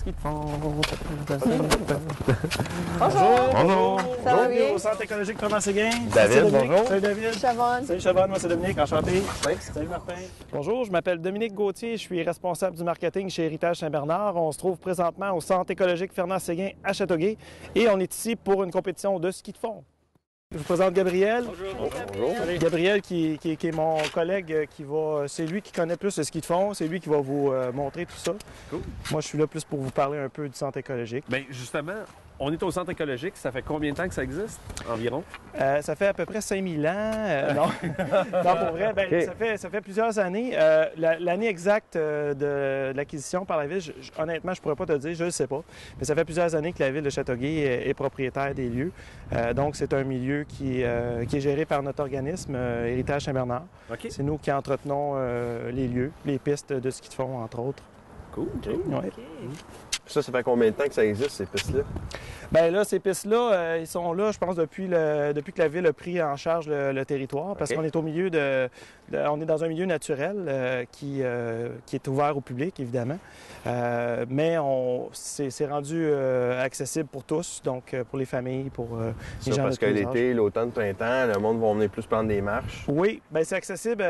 ski de fond. Bonjour! Bonjour! Ça va Bienvenue bien? au Centre écologique Fernand-Séguin. David, C'est Dominique. bonjour. Salut David. Chavonne. Salut Chavonne, moi c'est Dominique, enchanté. Salut Martin. Bonjour, je m'appelle Dominique Gauthier, je suis responsable du marketing chez Héritage Saint-Bernard. On se trouve présentement au Centre écologique Fernand-Séguin à Châteauguay et on est ici pour une compétition de ski de fond. Je vous présente Gabriel. Bonjour. Gabriel qui est mon collègue c'est lui qui connaît plus le ski de fond, c'est lui qui va vous montrer tout ça. Cool. Moi je suis là plus pour vous parler un peu du Centre écologique. Bien, justement, on est au centre écologique. Ça fait combien de temps que ça existe, environ? Ça fait à peu près 5000 ans. Non. Non, pour vrai, ben, OK. ça fait plusieurs années. L'année exacte de l'acquisition par la ville, honnêtement, je ne pourrais pas te le dire, je ne le sais pas. Mais ça fait plusieurs années que la ville de Châteauguay est propriétaire des lieux. Donc, c'est un milieu qui est géré par notre organisme, Héritage Saint-Bernard. OK. C'est nous qui entretenons les lieux, les pistes de ski de fond, entre autres. Cool. Ouais. Ça fait combien de temps que ça existe, ces pistes-là? Bien là, ces pistes-là, ils sont là, je pense, depuis que la ville a pris en charge le territoire, parce OK. qu'on est au milieu on est dans un milieu naturel qui est ouvert au public, évidemment. Mais c'est rendu accessible pour tous, donc pour les familles, pour les gens Parce de que tous âges. l'été, l'automne, le printemps, le monde va venir plus prendre des marches. Oui, bien c'est accessible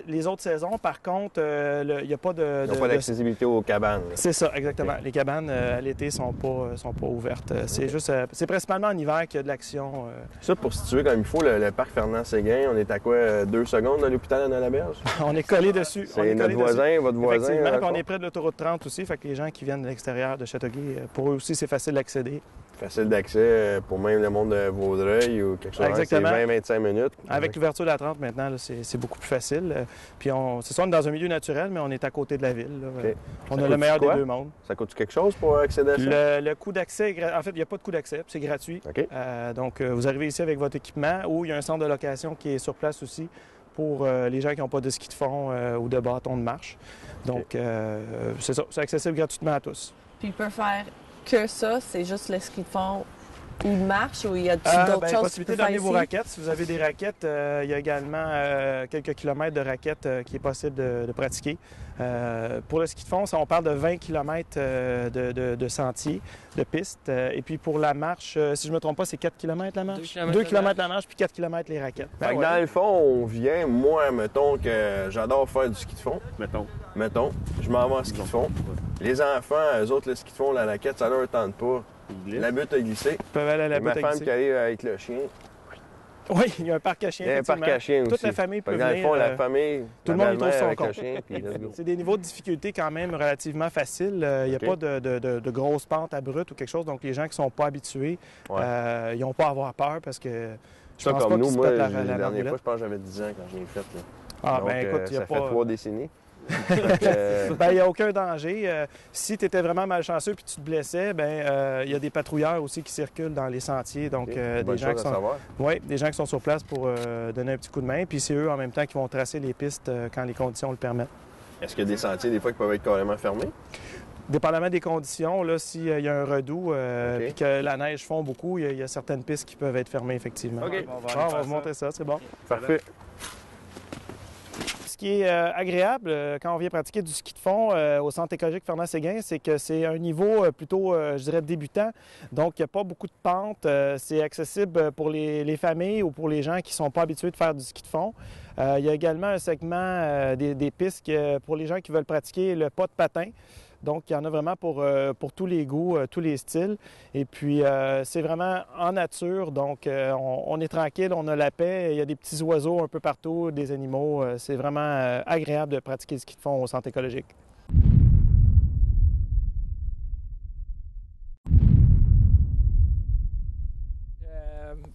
les autres saisons. Par contre, il n'y a pas de... Ils n'ont pas d'accessibilité aux cabanes. là. C'est ça, exactement. Les cabanes à l'été sont pas ouvertes. C'est juste, c'est principalement en hiver qu'il y a de l'action. Ça, pour situer comme il faut, le parc Fernand-Séguin, on est à quoi? 2 secondes de l'hôpital Anna-Laberge? On est collé dessus. On est C'est notre collé dessus. voisin, votre voisin. Effectivement, dans le puis on fond. est près de l'autoroute 30 aussi, fait que les gens qui viennent de l'extérieur de Châteauguay, pour eux aussi, c'est facile d'accéder. Facile d'accès pour même le monde de Vaudreuil ou quelque chose. Exactement. C'est 20-25 minutes. Avec l'ouverture de la 30 maintenant, là, c'est beaucoup plus facile. Puis c'est ça, on est dans un milieu naturel, mais on est à côté de la ville. Là. OK. On Ça a le meilleur coûte quoi? des deux mondes. Ça coûte quelque chose pour accéder à ça? Le coût d'accès, en fait, il n'y a pas de coût d'accès, c'est gratuit. OK. Donc, vous arrivez ici avec votre équipement ou il y a un centre de location qui est sur place aussi pour les gens qui n'ont pas de ski de fond ou de bâton de marche. Donc, c'est ça, c'est accessible gratuitement à tous. Puis il peut faire que ça, c'est juste le ski de fond ou de marche ou il y a d'autres choses que tu Possibilité peux faire d'amener vos ici? raquettes. Si vous avez des raquettes, il y a également quelques kilomètres de raquettes qui est possible de pratiquer. Pour le ski de fond, on parle de 20 km de sentiers, de pistes. Et puis pour la marche, si je ne me trompe pas, c'est 4 km la marche? 2 km la marche, puis 4 km les raquettes. Fait que dans le fond, on vient, moi, mettons que j'adore faire du ski de fond. Mettons. Je m'en vais en ski de fond. Les enfants, eux autres, le ski de fond, la raquette, ça leur tente pas. La butte a glissé. Ils peuvent aller à la Et ma butte à femme glisser. qui arrive avec le chien. Oui, il y a un parc à chiens. Il y a un parc à chiens aussi. Toute la famille peut Fait que dans le venir. fond, la famille, tout le ma monde y trouve belle-mère son avec le compte. chien, puis let's go. C'est des niveaux de difficulté quand même relativement faciles. Il n'y a OK. pas de grosses pentes abruptes ou quelque chose. Donc, les gens qui ne sont pas habitués, ils n'ont pas à avoir peur parce que je Ça, pense comme pas nous, qu'ils se moi, pètent la la dernière margoulette. fois, je pense que j'avais 10 ans quand je l'ai fait. Là. Ah, Donc, ben écoute, il n'y a ça pas... fait 3 décennies. Fait que, Ben, il n'y a aucun danger. Si tu étais vraiment malchanceux puis tu te blessais, il y a des patrouilleurs aussi qui circulent dans les sentiers. Donc, OK, des bonne gens chose qui à sont... savoir. Oui, des gens qui sont sur place pour donner un petit coup de main. Puis c'est eux en même temps qui vont tracer les pistes quand les conditions le permettent. Est-ce qu'il y a des sentiers, des fois, qui peuvent être carrément fermés? Dépendamment des conditions, là, s'il y a un redout puis que la neige fond beaucoup, il y a certaines pistes qui peuvent être fermées, effectivement. OK. On va vous montrer ça, c'est bon. Parfait. Ce qui est agréable quand on vient pratiquer du ski de fond au Centre écologique Fernand-Séguin, c'est que c'est un niveau plutôt, je dirais, débutant. Donc, il n'y a pas beaucoup de pentes. C'est accessible pour les familles ou pour les gens qui ne sont pas habitués de faire du ski de fond. Il y a également un segment des pistes pour les gens qui veulent pratiquer le pas de patin. Donc, il y en a vraiment pour tous les goûts, tous les styles. Et puis, c'est vraiment en nature. Donc, on est tranquille, on a la paix. Il y a des petits oiseaux un peu partout, des animaux. C'est vraiment agréable de pratiquer le ski de fond au Centre écologique.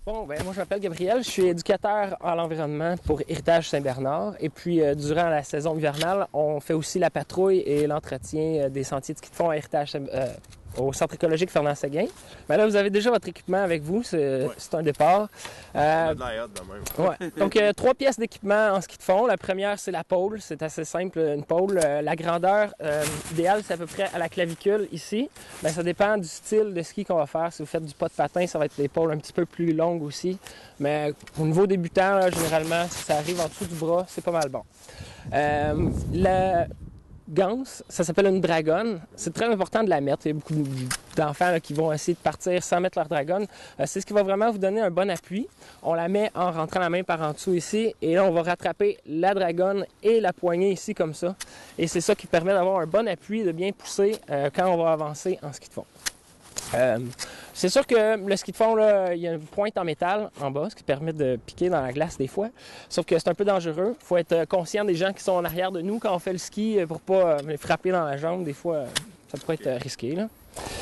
Moi je m'appelle Gabriel, je suis éducateur à l'environnement pour Héritage Saint-Bernard. Et puis, durant la saison hivernale, on fait aussi la patrouille et l'entretien des sentiers de ski de fond à au Centre écologique Fernand-Séguin. Mais là, vous avez déjà votre équipement avec vous, c'est un départ. On a de la hâte de même. Ouais. Donc, 3 pièces d'équipement en ski de fond. La première, c'est la pôle. C'est assez simple, une pôle. La grandeur idéale, c'est à peu près à la clavicule ici. Bien, ça dépend du style de ski qu'on va faire. Si vous faites du pas de patin, ça va être des pôles un petit peu plus longues aussi. Mais au niveau débutant, là, généralement, si ça arrive en dessous du bras, c'est pas mal bon. ganse, ça s'appelle une dragonne. C'est très important de la mettre. Il y a beaucoup d'enfants là, qui vont essayer de partir sans mettre leur dragonne. C'est ce qui va vraiment vous donner un bon appui. On la met en rentrant la main par en dessous ici. Et là, on va rattraper la dragonne et la poignée ici comme ça. Et c'est ça qui permet d'avoir un bon appui, de bien pousser quand on va avancer en ski de fond. C'est sûr que le ski de fond, là, il y a une pointe en métal en bas, ce qui permet de piquer dans la glace des fois. Sauf que c'est un peu dangereux. Il faut être conscient des gens qui sont en arrière de nous quand on fait le ski pour pas les frapper dans la jambe. Des fois, ça pourrait être risqué. Là.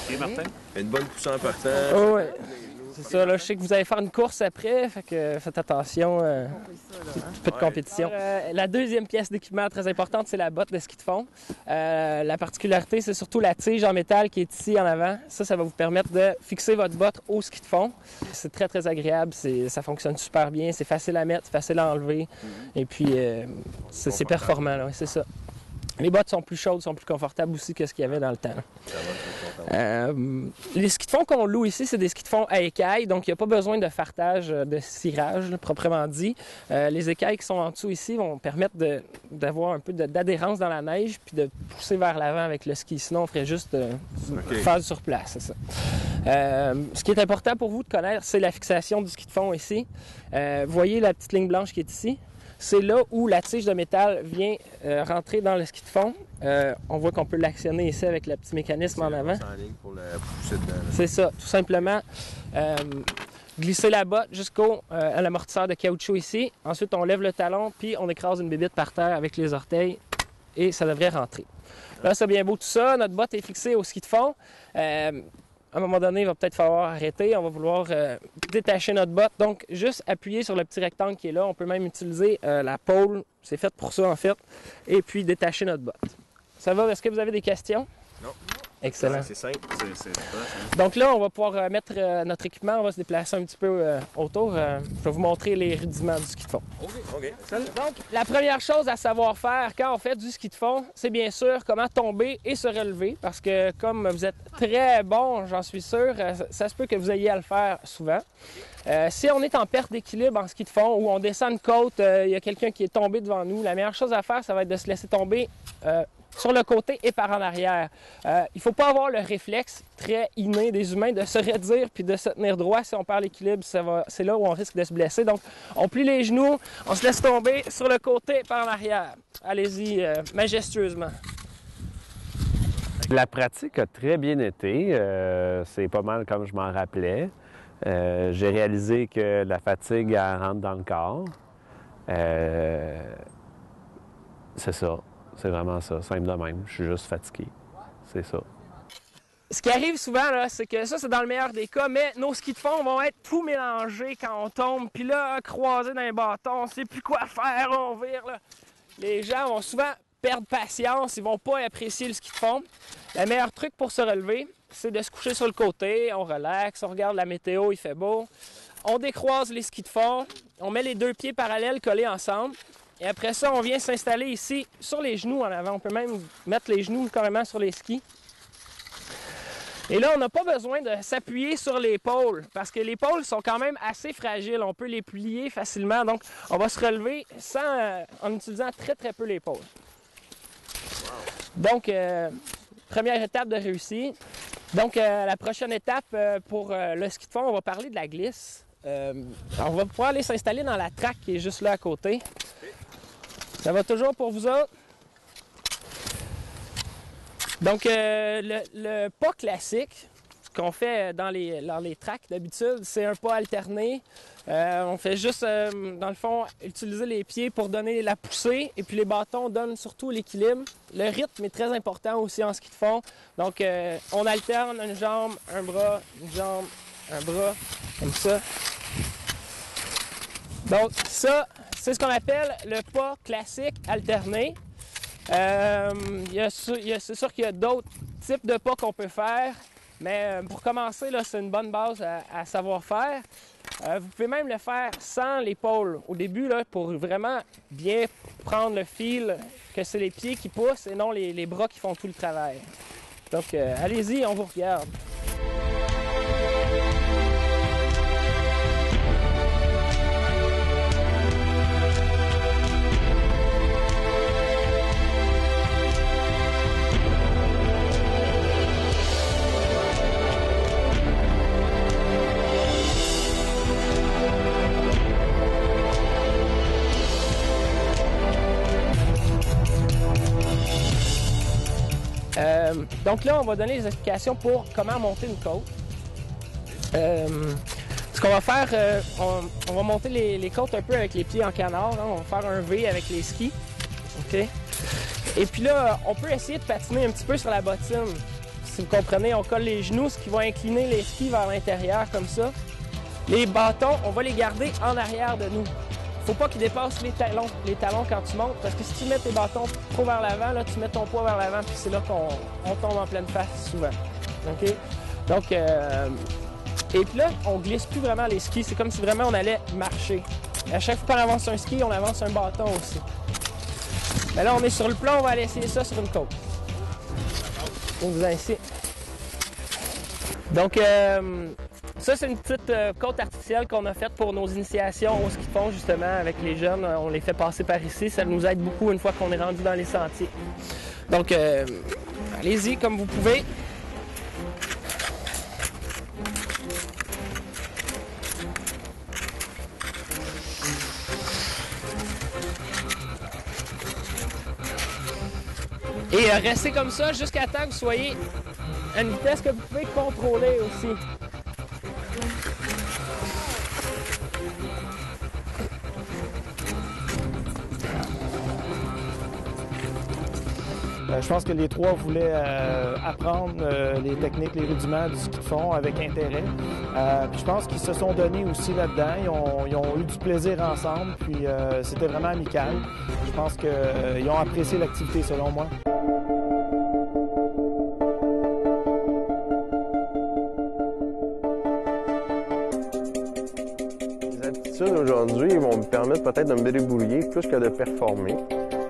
Et Martin? Une bonne poussée en partant. Oh, ouais. C'est ça, là, je sais que vous allez faire une course après, fait que faites attention. Un peu de compétition. La deuxième pièce d'équipement très importante, c'est la botte de ski de fond. La particularité, c'est surtout la tige en métal qui est ici en avant. Ça va vous permettre de fixer votre botte au ski de fond. C'est très, très agréable. Ça fonctionne super bien. C'est facile à mettre, facile à enlever. Et puis, c'est performant, là, c'est ça. Les bottes sont plus chaudes, sont plus confortables aussi que ce qu'il y avait dans le temps. Les skis de fond qu'on loue ici, c'est des skis de fond à écailles, donc il n'y a pas besoin de fartage, de cirage, là, proprement dit. Les écailles qui sont en dessous ici vont permettre d'avoir un peu d'adhérence dans la neige puis de pousser vers l'avant avec le ski. Sinon, on ferait juste phase sur place, c'est ça. Ce qui est important pour vous de connaître, c'est la fixation du ski de fond ici. Vous voyez la petite ligne blanche qui est ici? C'est là où la tige de métal vient rentrer dans le ski de fond. On voit qu'on peut l'actionner ici avec le petit mécanisme en avant. C'est ça, tout simplement. Glisser la botte jusqu'au l'amortisseur de caoutchouc ici. Ensuite, on lève le talon, puis on écrase une bébite par terre avec les orteils et ça devrait rentrer. Là, c'est bien beau tout ça. Notre botte est fixée au ski de fond. À un moment donné, il va peut-être falloir arrêter. On va vouloir détacher notre botte. Donc, juste appuyer sur le petit rectangle qui est là. On peut même utiliser la pôle. C'est fait pour ça, en fait. Et puis, détacher notre botte. Ça va? Est-ce que vous avez des questions? Non. Excellent. C'est simple. Donc là, on va pouvoir mettre notre équipement. On va se déplacer un petit peu autour. Je vais vous montrer les rudiments du ski de fond. OK. Donc, la première chose à savoir faire quand on fait du ski de fond, c'est bien sûr comment tomber et se relever. Parce que comme vous êtes très bon, j'en suis sûr, ça se peut que vous ayez à le faire souvent. Si on est en perte d'équilibre en ski de fond ou on descend une côte, il y a quelqu'un qui est tombé devant nous, la meilleure chose à faire, ça va être de se laisser tomber sur le côté et par en arrière. Il ne faut pas avoir le réflexe très inné des humains de se raidir puis de se tenir droit. Si on perd l'équilibre, c'est là où on risque de se blesser. Donc, on plie les genoux, on se laisse tomber sur le côté et par en arrière. Allez-y, majestueusement. La pratique a très bien été. C'est pas mal comme je m'en rappelais. J'ai réalisé que la fatigue, elle rentre dans le corps. C'est ça. C'est vraiment ça, simple de même. Je suis juste fatigué. C'est ça. Ce qui arrive souvent, là, c'est que ça, c'est dans le meilleur des cas, mais nos skis de fond vont être tout mélangés quand on tombe. Puis là, croisés dans les bâtons, on ne sait plus quoi faire, on vire. Là. Les gens vont souvent perdre patience, ils vont pas apprécier le ski de fond. Le meilleur truc pour se relever, c'est de se coucher sur le côté, on relaxe, on regarde la météo, il fait beau. On décroise les skis de fond, on met les deux pieds parallèles collés ensemble. Et après ça, on vient s'installer ici sur les genoux en avant. On peut même mettre les genoux carrément sur les skis. Et là, on n'a pas besoin de s'appuyer sur l'épaule parce que les épaules sont quand même assez fragiles. On peut les plier facilement. Donc, on va se relever en utilisant très, très peu l'épaule. Donc, première étape de réussite. Donc, la prochaine étape pour le ski de fond, on va parler de la glisse. On va pouvoir aller s'installer dans la traque qui est juste là à côté. Ça va toujours pour vous autres? Donc, le pas classique qu'on fait dans les tracks d'habitude, c'est un pas alterné. On fait juste, dans le fond, utiliser les pieds pour donner la poussée et puis les bâtons donnent surtout l'équilibre. Le rythme est très important aussi en ski de fond. Donc, on alterne une jambe, un bras, une jambe, un bras, comme ça. Donc, ça, c'est ce qu'on appelle le pas classique alterné. C'est sûr qu'il y a d'autres types de pas qu'on peut faire, mais pour commencer, là, c'est une bonne base à savoir faire. Vous pouvez même le faire sans l'épaule au début là, pour vraiment bien prendre le fil que c'est les pieds qui poussent et non les bras qui font tout le travail. Donc, allez-y, on vous regarde. Donc là, on va donner les explications pour comment monter une côte. Ce qu'on va faire, on va monter les côtes un peu avec les pieds en canard. Hein. On va faire un V avec les skis. OK? Et puis là, on peut essayer de patiner un petit peu sur la bottine. Si vous comprenez, on colle les genoux, ce qui va incliner les skis vers l'intérieur comme ça. Les bâtons, on va les garder en arrière de nous. Faut pas qu'ils dépassent les talons quand tu montes, parce que si tu mets tes bâtons trop vers l'avant, là, tu mets ton poids vers l'avant, puis c'est là qu'on tombe en pleine face souvent. OK? Donc, et puis là, on glisse plus vraiment les skis. C'est comme si vraiment on allait marcher. Et à chaque fois qu'on avance un ski, on avance un bâton aussi. Mais là, on est sur le plat, on va aller essayer ça sur une côte. On vous a ici. Donc, ça, c'est une petite côte artificielle qu'on a faite pour nos initiations au ski de fond, justement, avec les jeunes. On les fait passer par ici. Ça nous aide beaucoup une fois qu'on est rendu dans les sentiers. Donc, allez-y comme vous pouvez. Et restez comme ça jusqu'à temps que vous soyez à une vitesse que vous pouvez contrôler aussi. Je pense que les trois voulaient apprendre les techniques, les rudiments du ski de fond avec intérêt. Puis je pense qu'ils se sont donnés aussi là-dedans. Ils ont eu du plaisir ensemble, puis c'était vraiment amical. Je pense qu'ils ont apprécié l'activité, selon moi. Les aptitudes aujourd'hui vont me permettre peut-être de me débrouiller plus que de performer.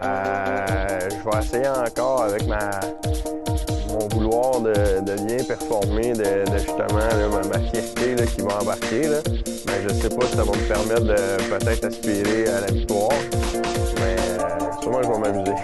Je vais essayer encore avec mon vouloir de bien performer, de justement là, ma fierté là, qui va embarquer. Là. Mais je sais pas si ça va me permettre de peut-être aspirer à la victoire. Mais sûrement je vais m'amuser.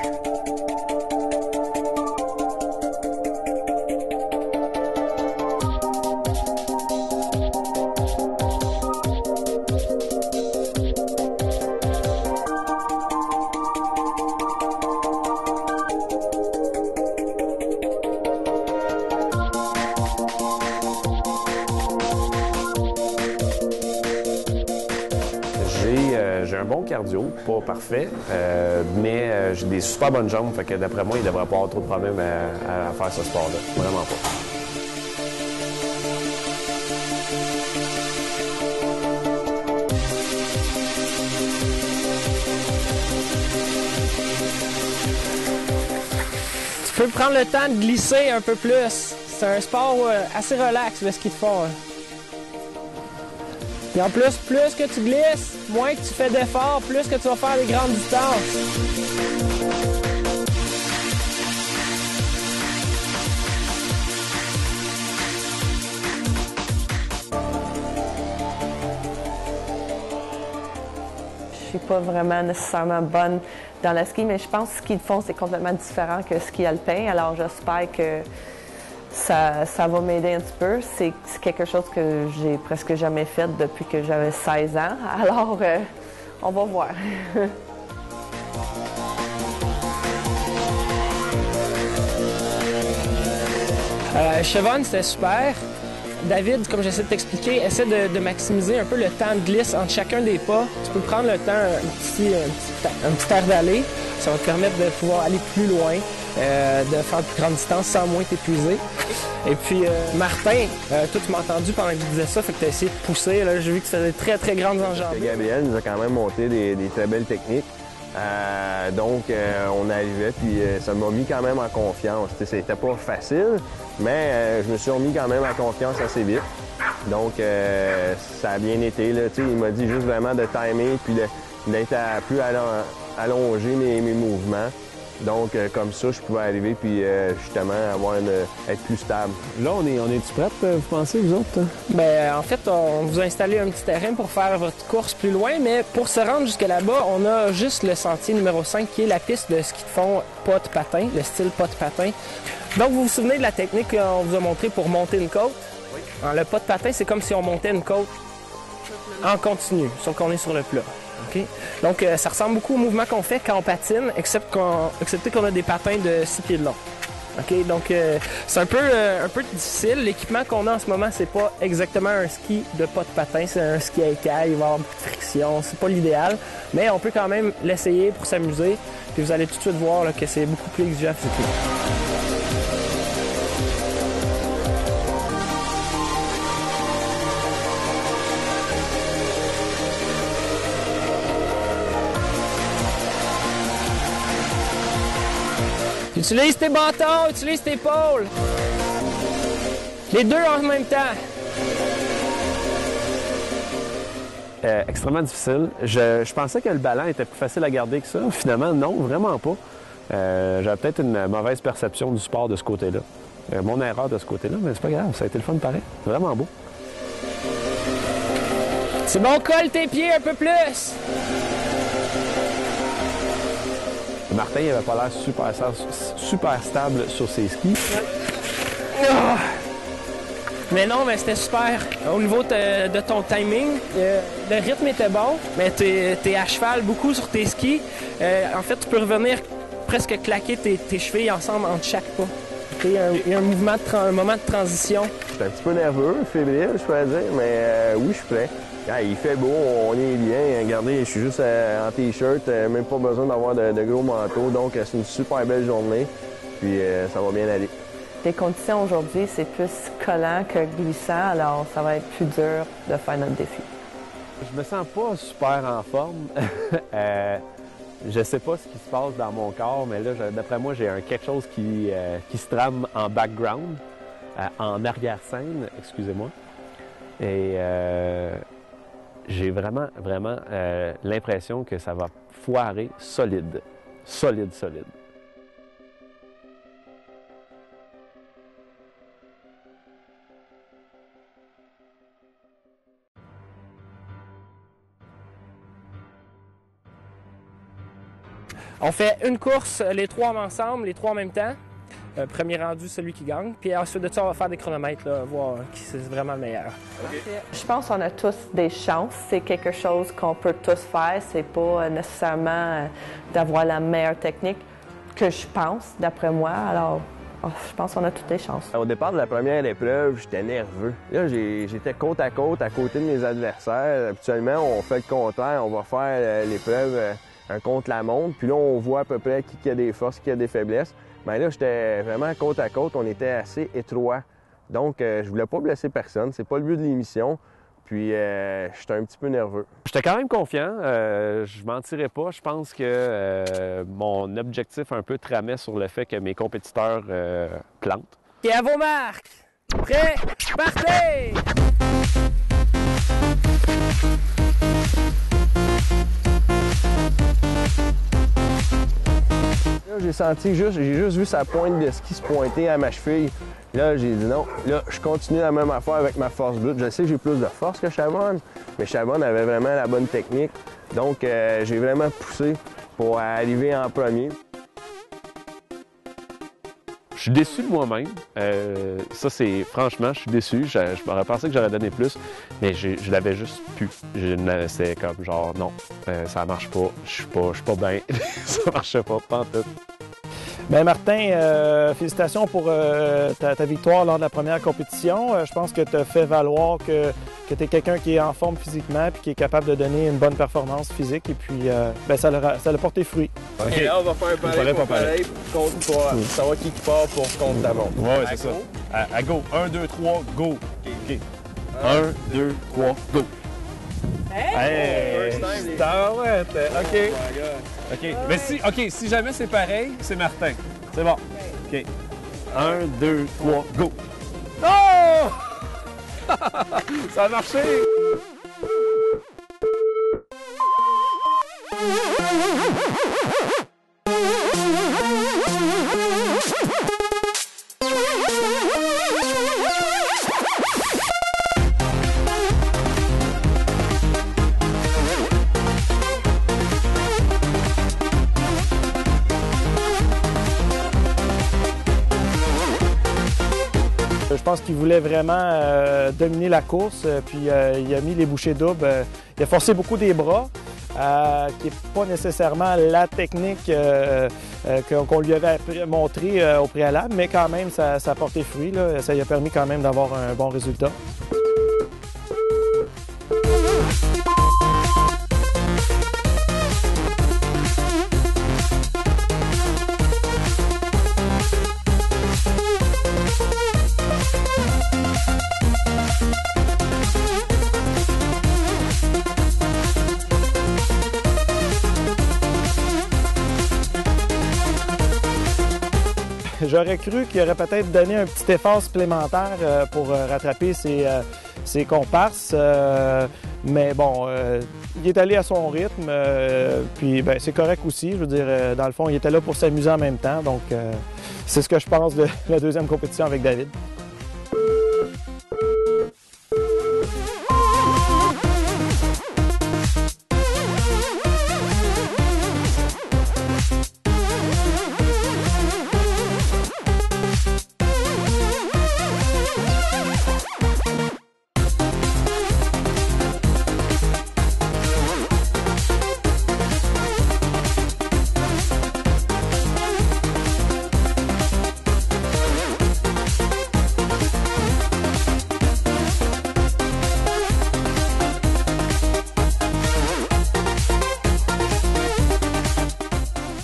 J'ai un bon cardio, pas parfait, mais j'ai des super bonnes jambes, fait que d'après moi, il ne devrait pas avoir trop de problèmes à faire ce sport-là. Vraiment pas. Tu peux prendre le temps de glisser un peu plus. C'est un sport assez relax, le ski de fond. Hein. Et en plus, plus que tu glisses, moins que tu fais d'efforts, plus que tu vas faire des grandes distances. Je suis pas vraiment nécessairement bonne dans le ski, mais je pense que ski de fond, c'est complètement différent que ski alpin. Alors, j'espère que ça va m'aider un petit peu. C'est quelque chose que j'ai presque jamais fait depuis que j'avais 16 ans. Alors, on va voir. Chevonne, c'était super. David, comme j'essaie de t'expliquer, essaie de maximiser un peu le temps de glisse entre chacun des pas. Tu peux prendre le temps, un petit air d'aller. Ça va te permettre de pouvoir aller plus loin, de faire de plus grande distance sans moins t'épuiser. Et puis, Martin, toi, tu m'as entendu pendant que tu disais ça, fait que tu as essayé de pousser. J'ai vu que tu faisais de très, très grandes enjambées. Gabriel nous a quand même monté des très belles techniques. Donc, on arrivait, puis ça m'a mis quand même en confiance. C'était pas facile, mais je me suis remis quand même en confiance assez vite. Donc, ça a bien été. Là, il m'a dit juste vraiment de timer, puis d'être plus allonger mes mouvements. Donc, comme ça, je pouvais arriver puis justement être plus stable. Là, on est-tu prête, vous pensez, vous autres? Bien, en fait, on vous a installé un petit terrain pour faire votre course plus loin, mais pour se rendre jusque là-bas, on a juste le sentier numéro 5 qui est la piste de ski de fond pot-patin, le style pot-patin. Donc, vous vous souvenez de la technique qu'on vous a montrée pour monter une côte? Oui. Alors, le pot-patin, c'est comme si on montait une côte en continu, sauf qu'on est sur le plat. Okay? Donc, ça ressemble beaucoup au mouvement qu'on fait quand on patine, excepté qu'on a des patins de 6 pieds de long. OK, donc c'est un peu difficile. L'équipement qu'on a en ce moment, c'est pas exactement un ski de pas de patin, c'est un ski à écailles, il va y avoir beaucoup de friction, c'est pas l'idéal, mais on peut quand même l'essayer pour s'amuser, puis vous allez tout de suite voir là, que c'est beaucoup plus exigeant physiquement. Utilise tes bâtons, utilise tes pôles. Les deux en même temps. Extrêmement difficile. Je pensais que le ballon était plus facile à garder que ça. Finalement, non, vraiment pas. J'avais peut-être une mauvaise perception du sport de ce côté-là. Mon erreur de ce côté-là, mais c'est pas grave, ça a été le fun pareil. Vraiment beau. C'est bon, colle tes pieds un peu plus. Martin, il avait pas l'air super stable sur ses skis. Oh. Mais non, mais c'était super. Au niveau de ton timing, le rythme était bon, mais t'es à cheval beaucoup sur tes skis. En fait, tu peux revenir presque claquer tes chevilles ensemble entre chaque pas. Il y a un moment de transition. J'étais un petit peu nerveux, fébrile, je pourrais dire, mais oui, je suis prêt. Il fait beau, on est bien. Regardez, je suis juste en T-shirt, même pas besoin d'avoir de gros manteaux. Donc, c'est une super belle journée. Puis, ça va bien aller. Les conditions aujourd'hui, c'est plus collant que glissant, alors ça va être plus dur de faire notre défi. Je me sens pas super en forme. Je sais pas ce qui se passe dans mon corps, mais là, d'après moi, j'ai quelque chose qui se trame en background, en arrière-scène, excusez-moi. Et j'ai vraiment l'impression que ça va foirer solide. Solide. On fait une course, les trois ensemble, les trois en même temps. Premier rendu, celui qui gagne. Puis ensuite de ça, on va faire des chronomètres, là, voir qui c'est vraiment le meilleur. Okay. Je pense qu'on a tous des chances. C'est quelque chose qu'on peut tous faire. C'est pas nécessairement d'avoir la meilleure technique que je pense, d'après moi. Alors, je pense qu'on a toutes les chances. Au départ de la première épreuve, j'étais nerveux. Là, j'étais côte à côté de mes adversaires. Habituellement, on fait le contraire. On va faire l'épreuve un contre-la-montre. Puis là, on voit à peu près qui a des forces, qui a des faiblesses. Mais là, j'étais vraiment côte à côte. On était assez étroits. Donc, je voulais pas blesser personne. C'est pas le but de l'émission. Puis, j'étais un petit peu nerveux. J'étais quand même confiant. Je mentirais pas. Je pense que mon objectif un peu tramait sur le fait que mes compétiteurs plantent. Et à vos marques! Prêts? Partez! Là, j'ai juste vu sa pointe de ski se pointer à ma cheville. Là, j'ai dit non. Là, je continue la même affaire avec ma force brute. Je sais que j'ai plus de force que Chabonne, mais Chabonne avait vraiment la bonne technique. Donc, j'ai vraiment poussé pour arriver en premier. Je suis déçu de moi-même. Franchement, je suis déçu. Je m'aurais pensé que j'aurais donné plus, mais je l'avais juste pu. C'est comme genre, non, ça marche pas. Je suis pas bien. Ça marchait pas en tout. Bien, Martin, félicitations pour ta victoire lors de la première compétition. Je pense que tu as fait valoir que tu es quelqu'un qui est en forme physiquement et qui est capable de donner une bonne performance physique. Et puis, ça a porté fruit. OK, là, on va faire un pareil pour savoir qui part pour contre la montre. Oui, c'est ça. À go. 1, 2, 3, go. OK. 1, 2, 3, go. Hey! OK. OK. Mais si jamais c'est pareil, c'est Martin. C'est bon. OK. 1, 2, 3, go. Oh! Ça a marché! Je pense qu'il voulait vraiment dominer la course, puis il a mis les bouchées doubles. Il a forcé beaucoup des bras. qui n'est pas nécessairement la technique qu'on lui avait montrée au préalable, mais quand même, ça a porté fruit, là. Ça lui a permis quand même d'avoir un bon résultat. J'aurais cru qu'il aurait peut-être donné un petit effort supplémentaire pour rattraper ses comparses, mais bon, il est allé à son rythme, puis ben, c'est correct aussi. Je veux dire, dans le fond, il était là pour s'amuser en même temps, donc c'est ce que je pense de la deuxième compétition avec David.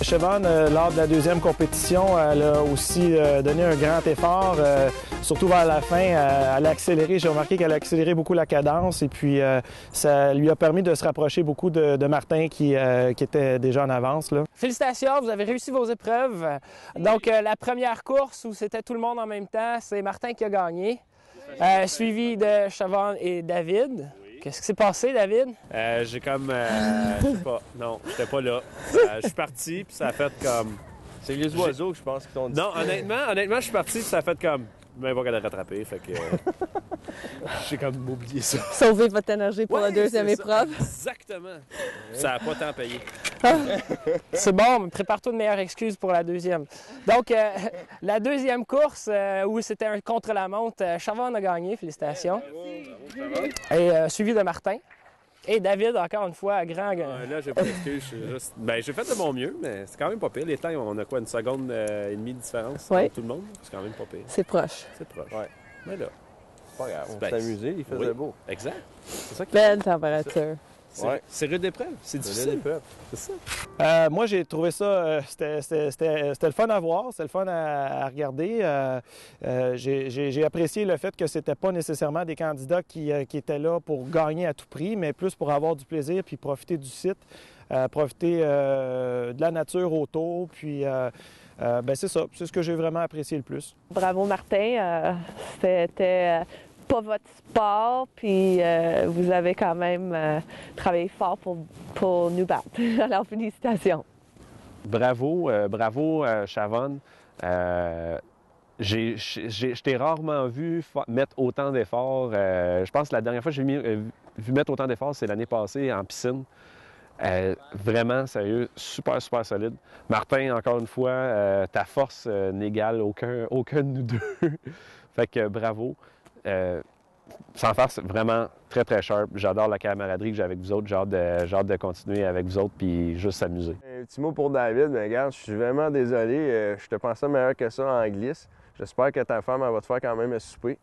Siobhan, lors de la deuxième compétition, elle a aussi donné un grand effort, surtout vers la fin. Elle a accéléré, j'ai remarqué qu'elle a accéléré beaucoup la cadence et puis ça lui a permis de se rapprocher beaucoup de Martin qui était déjà en avance, là. Félicitations, vous avez réussi vos épreuves. Donc, la première course où c'était tout le monde en même temps, c'est Martin qui a gagné, suivi de Siobhan et David. Qu'est-ce qui s'est passé, David? J'ai comme... je sais pas. Non, j'étais pas là. Je suis parti, puis ça a fait comme... C'est les oiseaux, je pense, qui t'ont dit. Non, honnêtement, je suis parti, puis ça a fait comme... Mais pas qu'à le rattraper, fait que... j'ai comme oublié ça. Sauver votre énergie pour la deuxième épreuve. Exactement. Ça n'a pas tant payé. C'est bon, mais prépare-toi de meilleures excuses pour la deuxième. Donc, la deuxième course, où c'était un contre-la-montre, Siobhan a gagné, félicitations. Et suivi de Martin. Et David, encore une fois, grand... Là, j'ai pas d'excuses. J'ai fait de mon mieux, mais c'est quand même pas pire. Les temps, on a quoi, une seconde et demie de différence entre tout le monde? C'est quand même pas pire. C'est proche. C'est proche. Ouais. Mais là... C'est pas grave, on s'est amusé, il faisait beau. Exact. C'est ça qui... Belle température. C'est rude d'épreuve, c'est difficile. C'est ça. Moi, j'ai trouvé ça, c'était le fun à voir, c'était le fun à regarder. J'ai apprécié le fait que c'était pas nécessairement des candidats qui étaient là pour gagner à tout prix, mais plus pour avoir du plaisir puis profiter du site, profiter de la nature autour, puis... ben c'est ça, c'est ce que j'ai vraiment apprécié le plus. Bravo Martin, c'était pas votre sport, puis vous avez quand même travaillé fort pour nous battre. Alors félicitations. Bravo, Siobhan. Je t'ai rarement vu mettre autant d'efforts. Je pense que la dernière fois que j'ai vu mettre autant d'efforts, c'est l'année passée en piscine. Vraiment, sérieux, super, super solide. Martin, encore une fois, ta force n'égale aucun de nous deux. Fait que bravo. Sans farce, vraiment très, très sharp. J'adore la camaraderie que j'ai avec vous autres. J'ai hâte de continuer avec vous autres puis juste s'amuser. Un petit mot pour David, mais regarde, je suis vraiment désolé. Je te pensais meilleur que ça en glisse. J'espère que ta femme elle va te faire quand même un souper.